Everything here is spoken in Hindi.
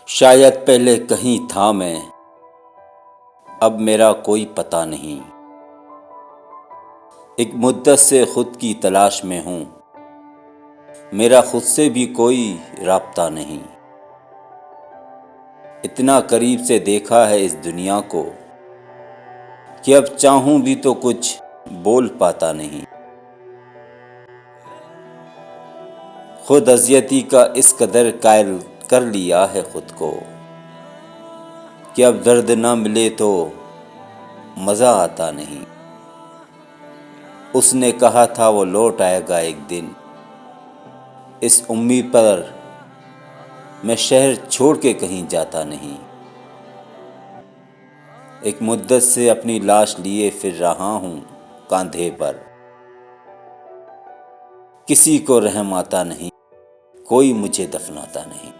शायद पहले कहीं था मैं, अब मेरा कोई पता नहीं। एक मुद्दत से खुद की तलाश में हूँ, मेरा खुद से भी कोई राब्ता नहीं। इतना करीब से देखा है इस दुनिया को कि अब चाहूँ भी तो कुछ बोल पाता नहीं। खुद अज़ियती का इस कदर कायल कर लिया है खुद को कि अब दर्द ना मिले तो मज़ा आता नहीं। उसने कहा था वो लौट आएगा एक दिन, इस उम्मीद पर मैं शहर छोड़ के कहीं जाता नहीं। एक मुद्दत से अपनी लाश लिए फिर रहा हूँ कांधे पर। किसी को रहम आता नहीं, कोई मुझे दफनाता नहीं।